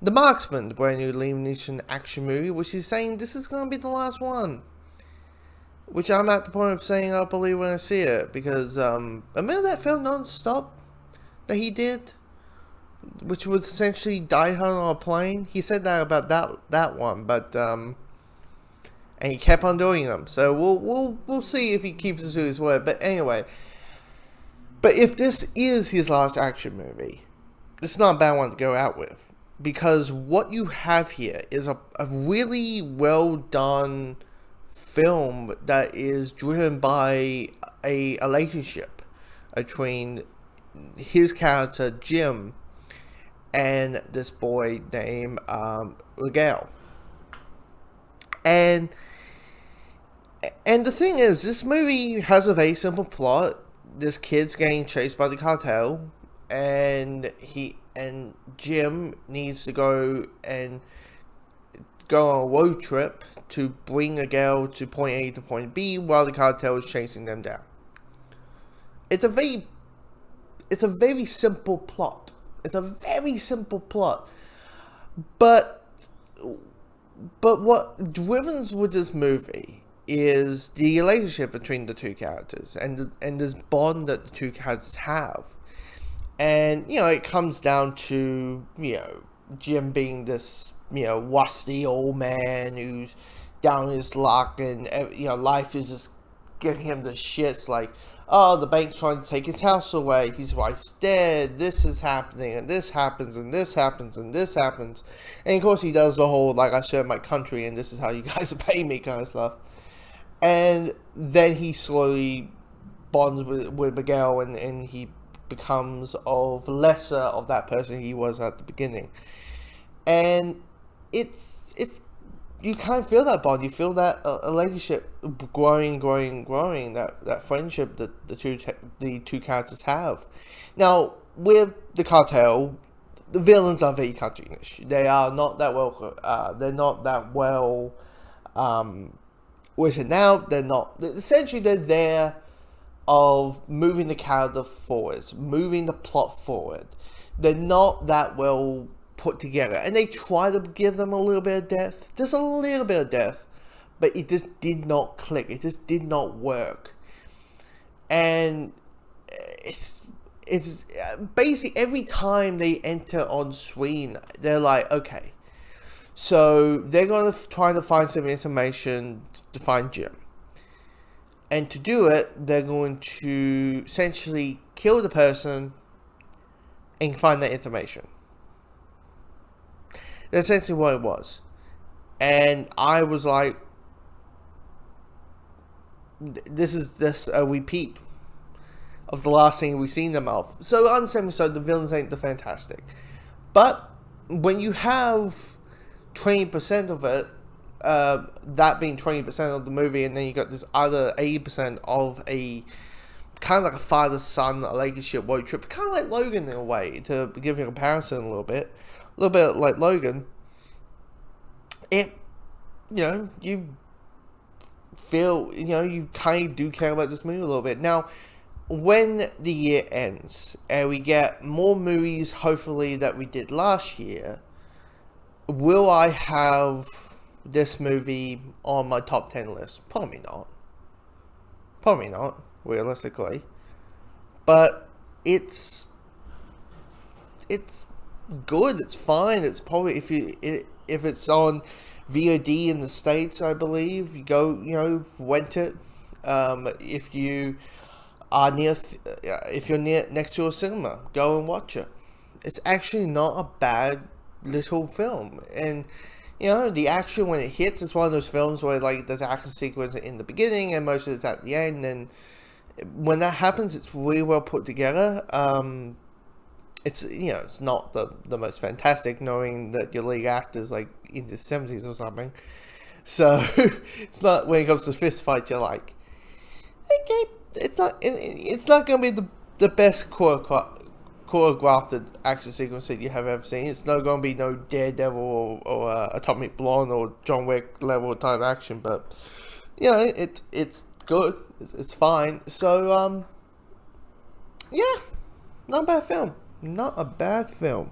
The Marksman, the brand new Liam Neeson action movie, which he's saying this is going to be the last one. Which I'm at the point of saying I'll believe when I see it. Because, remember that film Non-Stop that he did? Which was essentially Die Hard on a plane? He said that about that one, but, and he kept on doing them. So we'll see if he keeps us to his word. But anyway, but if this is his last action movie, it's not a bad one to go out with. Because what you have here is a really well done film that is driven by a relationship between his character Jim and this boy named Miguel. And the thing is, this movie has a very simple plot. This kid's getting chased by the cartel, and Jim needs to go on a road trip to bring a girl to point A to point B while the cartel is chasing them down. It's a very simple plot. It's a very simple plot. But what drivens with this movie is the relationship between the two characters and this bond that the two characters have. And, it comes down to, Jim being this, rusty old man who's down his luck, and, life is just giving him the shits like, oh, the bank's trying to take his house away, his wife's dead, this is happening, and this happens, and this happens, and this happens. And, of course, he does the whole, like, I serve my country, and this is how you guys are paying me kind of stuff. And then he slowly bonds with Miguel, and he becomes of lesser of that person he was at the beginning. And it's you kind of feel that bond. You feel that a relationship growing, that friendship that the two characters have. Now, with the cartel, the villains are very cartoonish. They are not that well they're not that well written out. Essentially they're there of moving the character forwards, moving the plot forward. They're not that well put together, and they try to give them a little bit of depth, just a little bit of depth, but it just did not click. It just did not work. And it's basically every time they enter on screen, they're like, okay, so they're going to try to find some information to find Jim. And to do it, they're going to essentially kill the person and find that information. That's essentially what it was. And I was like, this is just a repeat of the last thing we've seen them of. So on the same episode, the villains ain't the fantastic. But when you have 20% of it, that being 20% of the movie, and then you got this other 80% of a kind of like a father-son relationship road trip, kind of like Logan in a way, to give you a comparison a little bit like Logan. You feel, you kind of do care about this movie a little bit. Now, when the year ends and we get more movies, hopefully, that we did last year, will I have this movie on my top 10 list? Probably not, realistically. But it's good, it's fine. It's probably, if it's on VOD in the States, I believe, you go, rent it. If you are if you're next to a cinema, go and watch it. It's actually not a bad little film. And the action, when it hits, it's one of those films where, like, there's action sequence in the beginning and most of it's at the end, and when that happens, it's really well put together. It's not the most fantastic, knowing that your lead actor's like in his 70s or something. So it's not, when it comes to fist fight, you're like, okay, it's not going to be the best choreographed action sequence that you have ever seen. It's not going to be no Daredevil or Atomic Blonde or John Wick level type action, but it's good. It's fine. So yeah, not a bad film. Not a bad film.